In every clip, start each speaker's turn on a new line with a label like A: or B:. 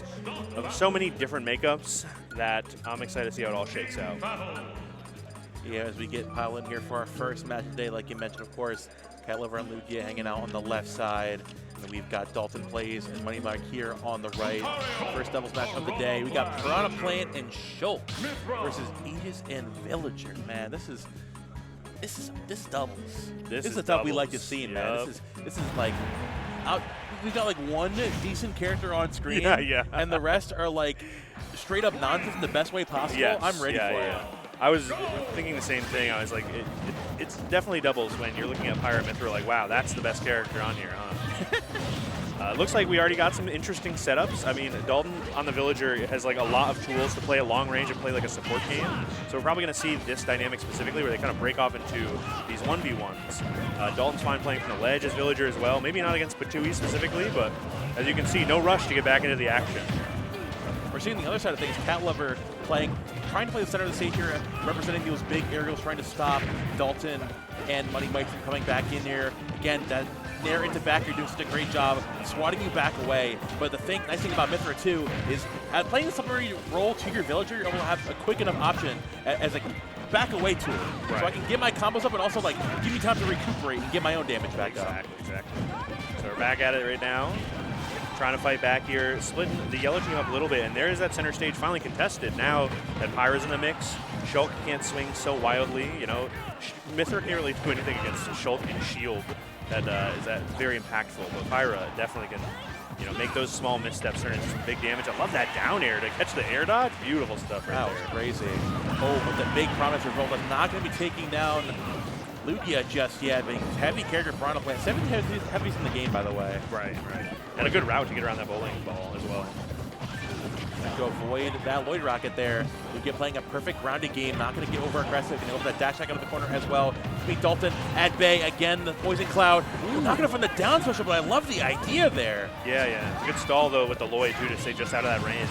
A: combinations of so many different makeups that I'm excited to see how it all shakes out.
B: Yeah, as we get piled in here for our first match today, like you mentioned, of course, Catlover and Lugia hanging out on the left side. And we've got DaltnPlays and Money Mike here on the right. First doubles match of the day. We got Piranha Plant and Schultz versus Aegis and Villager. Man, this doubles. This is the stuff we like to see, man. This is like we've got like one decent character on screen, and the rest are like straight up nonsense in the best way possible.
A: Yes,
B: I'm ready for it.
A: I was thinking the same thing. I was like, it's definitely doubles when you're looking at Pyra Mithra, like, wow, that's the best character on here, huh? Looks like we already got some interesting setups. I mean, Dalton on the Villager has like a lot of tools to play a long range and play like a support game. So we're probably going to see this dynamic specifically where they kind of break off into these 1v1s. Dalton's fine playing from the ledge as Villager as well. Maybe not against Patui specifically, but as you can see, no rush to get back into the action.
B: We're seeing the other side of things. Catlover trying to play the center of the stage here, representing those big aerials, trying to stop Dalton and Money Mike from coming back in here. Again, that nair into back, you're doing such a great job swatting you back away. But the nice thing about Mithra too is playing the supplementary role to your Villager, you're able to have a quick enough option as a back away tool. Right. So I can get my combos up and also like give me time to recuperate and get my own damage back up.
A: Exactly. So we're back at it right now. Trying to fight back here, splitting the yellow team up a little bit, and there is that center stage finally contested. Now that Pyra's in the mix, Shulk can't swing so wildly. You know, Mithra can't really do anything against Shulk and Shield. That is very impactful. But Pyra definitely can, you know, make those small missteps turn into some big damage. I love that down air to catch the air dodge. Beautiful stuff right there.
B: That was crazy. Oh, but the big promise revolt is not going to be taking down Lugia just yet, but heavy character Piranha Plant. 7 heavies in the game, by the way.
A: Right. And a good route to get around that bowling ball as well.
B: To avoid that Lloyd Rocket there. Lugia playing a perfect grounded game, not going to get over aggressive. And open that dash back out of the corner as well. Meet Dalton at bay. Again, the Poison Cloud. Ooh, not going to find the down special, but I love the idea there.
A: Yeah. It's a good stall, though, with the Lloyd, too, to stay just out of that range.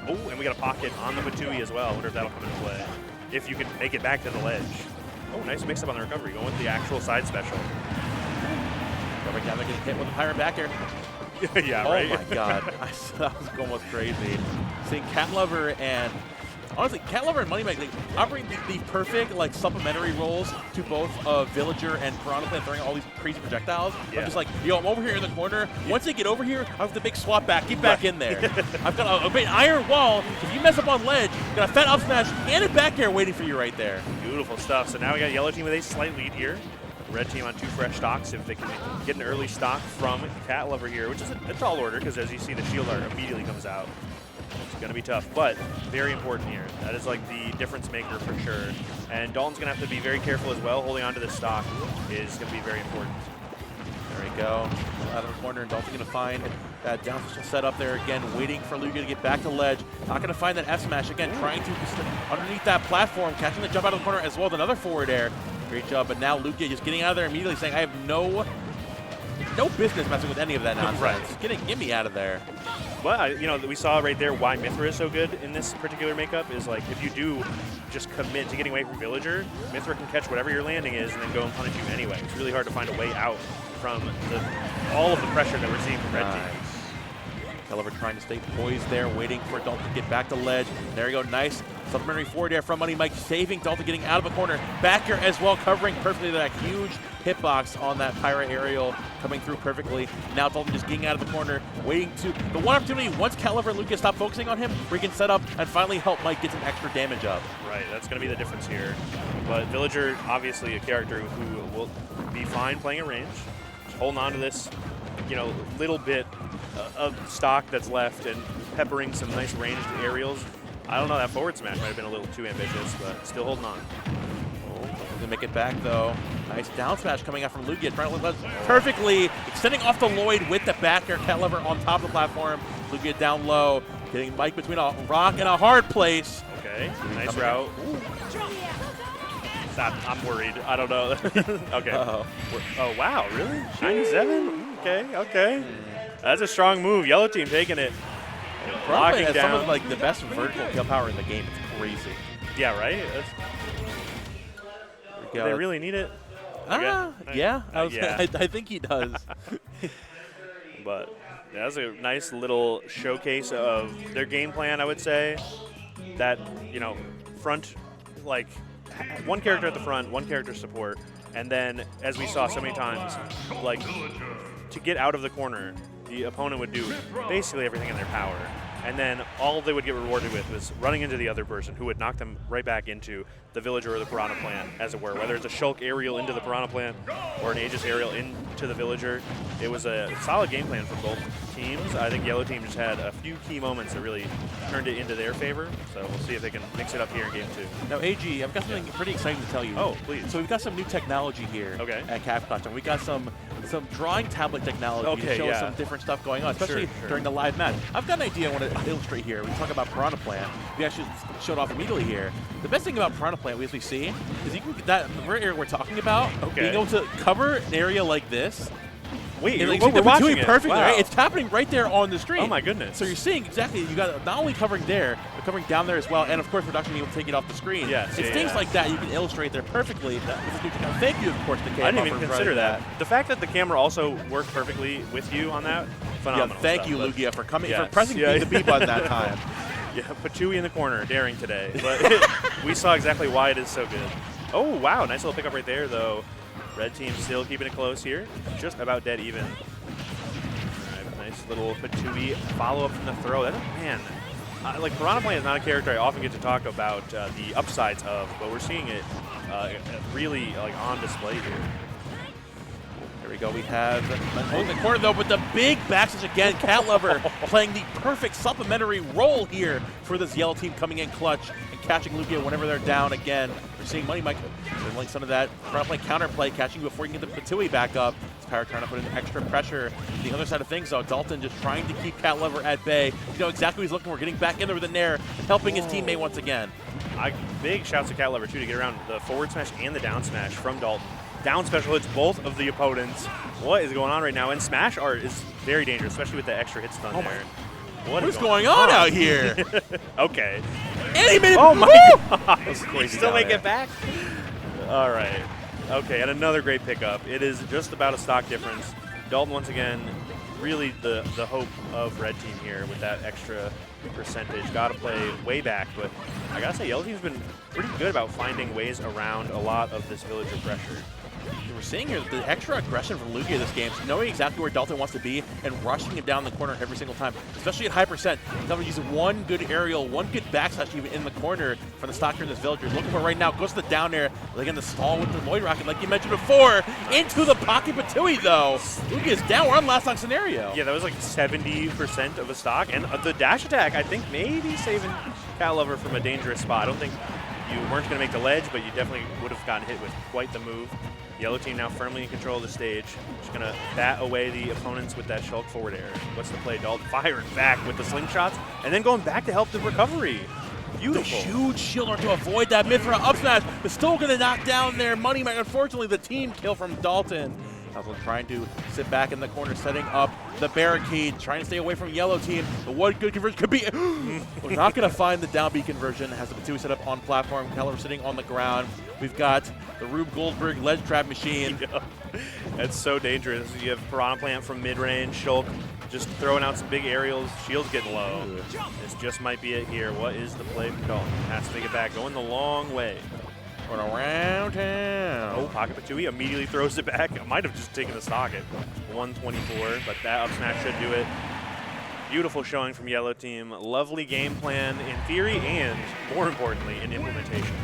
A: Oh, and we got a pocket on the Batui as well. I wonder if that'll come into play. If you can make it back to the ledge. Oh, nice mix-up on the recovery, going with the actual side special.
B: Right down there getting hit with the Pirate backer.
A: Yeah, right?
B: Oh, my God. That was almost crazy. Seeing Catlover and... Honestly, Catlover and Money Mike, they operate the perfect like supplementary roles to both Villager and Piranha Plant, throwing all these crazy projectiles. Yeah. I'm just like, yo, I'm over here in the corner. Once they get over here, I have the big swap back. Get back in there. I've got a big iron wall. If you mess up on ledge, you got a fat up smash and a back air waiting for you right there.
A: Beautiful stuff. So now we got yellow team with a slight lead here. Red team on 2 fresh stocks if they can get an early stock from Catlover here, which is a tall order because as you see, the shield art immediately comes out. It's going to be tough, but very important here. That is like the difference maker for sure. And Dalton's going to have to be very careful as well. Holding on to this stock is going to be very important.
B: There we go. Out of the corner, and Dalton's going to find that down special set up there again, waiting for Lugia to get back to ledge. Not going to find that F smash again, trying to underneath that platform, catching the jump out of the corner as well as another forward air. Great job, but now Lugia just getting out of there immediately, saying, I have no business messing with any of that nonsense.
A: Right.
B: Get me out of there.
A: Well, you know, we saw right there why Mithra is so good in this particular makeup is like if you do just commit to getting away from Villager, Mithra can catch whatever your landing is and then go and punish you anyway. It's really hard to find a way out from all of the pressure that we're seeing from Red Team.
B: Catlover trying to stay poised there, waiting for Dalton to get back to ledge. There we go, nice supplementary forward air from Money Mike, saving Dalton getting out of the corner. Back here as well, covering perfectly that huge hitbox on that Pyra aerial, coming through perfectly. Now Dalton just getting out of the corner, waiting to the one opportunity once Catlover and Lugia stop focusing on him, where he can set up and finally help Mike get some extra damage up.
A: Right, that's going to be the difference here. But Villager, obviously a character who will be fine playing at range, just holding on to this, you know, little bit of stock that's left and peppering some nice ranged aerials. I don't know, that forward smash might have been a little too ambitious, but still holding on.
B: To make it back though. Nice down smash coming out from Lugia, trying to look perfectly, extending off the Lloyd with the back air. Catlover on top of the platform. Lugia down low, getting Mike between a rock and a hard place.
A: Okay, nice route. I'm worried. I don't know. Okay. Oh, wow, really? 97? Okay. That's a strong move. Yellow team taking it.
B: Locking down. Some of like the best vertical kill power in the game. It's crazy.
A: Yeah, right? Do they really need it?
B: Yeah, I think he does.
A: But that was a nice little showcase of their game plan, I would say. That, you know, front, like, one character at the front, one character support, and then, as we saw so many times, like, to get out of the corner, the opponent would do basically everything in their power. And then all they would get rewarded with was running into the other person, who would knock them right back into the villager or the piranha plant, as it were. Whether it's a Shulk aerial into the piranha plant or an Aegis aerial into the villager, it was a solid game plan for both teams. I think Yellow Team just had a few key moments that really turned it into their favor. So we'll see if they can mix it up here in game 2.
B: Now, AG, I've got something pretty exciting to tell you.
A: Oh, please.
B: So we've got some new technology here at Capcom. We got some drawing tablet technology to show us some different stuff going on, especially during the live match. I've got an idea I want to illustrate here. We talk about Piranha Plant. We actually showed off immediately here. The best thing about Piranha Plant, we actually see, is you can get that the area we're talking about, being able to cover an area like this.
A: Wait,
B: we're watching it perfectly, right? It's happening right there on the screen.
A: Oh my goodness!
B: So you're seeing exactly. You got not only covering there, but covering down there as well, and of course, production being able to take it off the screen.
A: Yes,
B: it's things like that you can illustrate there perfectly. Thank you, of course, to K.
A: I didn't even consider that. The fact that the camera also worked perfectly with you on that, phenomenal.
B: Yeah, thank you, Lugia, for coming, for pressing the B button that time.
A: Yeah, Patui in the corner, daring today, but we saw exactly why it is so good. Oh wow, nice little pickup right there, though. Red team still keeping it close here, just about dead even. Nice little Patui follow-up from the throw. That, man, like Piranha Plant is not a character I often get to talk about the upsides of, but we're seeing it really like on display here.
B: There we go. We have in the corner though, but the big backslash again. Catlover playing the perfect supplementary role here for this Yellow Team, coming in clutch and catching Lugia whenever they're down again. We're seeing Money Mike like some of that Piranha Plant counterplay, catching you before you can get the Patui back up. Power trying to put in extra pressure. The other side of things, though, Dalton just trying to keep Catlover at bay. You know exactly what he's looking for, getting back in there with a nair, helping his teammate once again.
A: Big shouts to Catlover, too, to get around the forward smash and the down smash from Dalton. Down special hits both of the opponents. What is going on right now? And smash art is very dangerous, especially with the extra hit stun there.
B: What is going on out here?
A: Okay.
B: And he made it.
A: Oh, my God.
B: Crazy.
A: Still make it back? All right. Okay, and another great pickup. It is just about a stock difference. Dalton, once again, really the hope of Red Team here with that extra percentage. Got to play way back, but I got to say, Yellow Team's been pretty good about finding ways around a lot of this villager pressure.
B: We're seeing here the extra aggression from Lugia this game, knowing exactly where Dalton wants to be and rushing him down the corner every single time, especially at high percent. He's using one good aerial, one good backslash even in the corner for the stock here in this villager. Looking for right now, goes to the down air, again the stall with the Moid Rocket, like you mentioned before, into the pocket Patui though. Lugia's down, we're on last stock scenario.
A: Yeah, that was like 70% of a stock, and the dash attack, I think maybe saving Catlover from a dangerous spot. I don't think you weren't going to make the ledge, but you definitely would have gotten hit with quite the move. Yellow Team now firmly in control of the stage. Just going to bat away the opponents with that Shulk forward air. What's the play? Dalton firing back with the slingshots, and then going back to help the recovery. Beautiful.
B: The huge shield arm to avoid that mid-throw up smash, but still going to knock down their Money Mike. Unfortunately, the team kill from Dalton. Dalton trying to sit back in the corner, setting up the barricade, trying to stay away from Yellow Team. But what good conversion could be? We're not going to find the down B conversion. Has the Patui set up on platform. Catlover sitting on the ground. We've got the Rube Goldberg ledge trap machine.
A: Yeah. That's so dangerous. You have Piranha Plant from mid-range, Shulk just throwing out some big aerials. Shield's getting low. This just might be it here. What is the play from Dalton? Has to take it back, going the long way.
B: Going around town.
A: Oh, pocket Patui immediately throws it back. I might have just taken the stock at 124, but that up smash should do it. Beautiful showing from Yellow Team. Lovely game plan in theory and, more importantly, in implementation.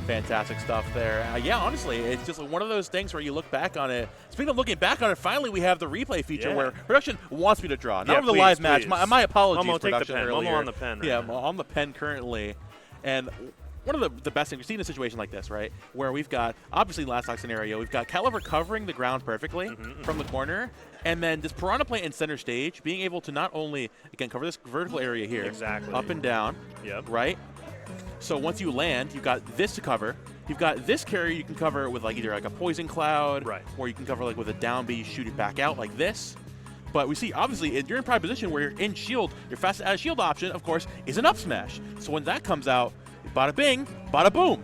B: Fantastic stuff there. Yeah, honestly, it's just one of those things where you look back on it. Speaking of looking back on it, finally we have the replay feature where production wants me to draw. Not over the live match. My apologies,
A: Momo,
B: production,
A: take the pen.
B: earlier.
A: Momo on the pen. Right
B: yeah,
A: now.
B: on the pen currently. And one of the best things, we've seen a situation like this, right, where we've got, obviously last stock scenario, we've got Catlover covering the ground perfectly from the corner, and then this Piranha Plant in center stage, being able to not only, again, cover this vertical area here, up and down, right? So once you land, you've got this to cover. You've got this carry you can cover with like either like a poison cloud, or you can cover like with a down B, shoot it back out like this. But we see, obviously, you're in prime position where you're in shield. Your fastest out of shield option, of course, is an up smash. So when that comes out, bada bing, bada boom.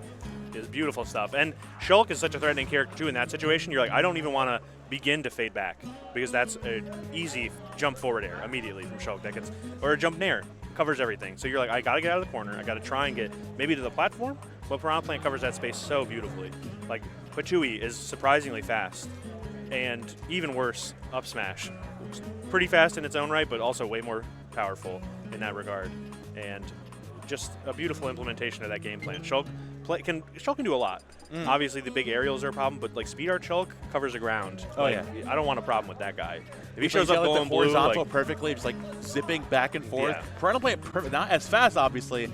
A: It's beautiful stuff. And Shulk is such a threatening character, too, in that situation. You're like, I don't even want to begin to fade back, because that's an easy jump forward air immediately from Shulk that gets, or a jump nair, covers everything. So you're like, I gotta get out of the corner, I gotta try and get maybe to the platform, but Piranha Plant covers that space so beautifully. Like, Pachui is surprisingly fast, and even worse, up smash. Pretty fast in its own right, but also way more powerful in that regard. And just a beautiful implementation of that game plan. Shulk can do a lot. Obviously, the big aerials are a problem, but like Speed Art Shulk covers the ground.
B: Oh,
A: like,
B: yeah.
A: I don't want a problem with that guy. If he
B: Shows
A: shows up
B: like
A: going
B: the
A: blue,
B: horizontal
A: like,
B: perfectly, just like zipping back and forth.
A: Yeah.
B: Piranha Plant, not as fast, obviously,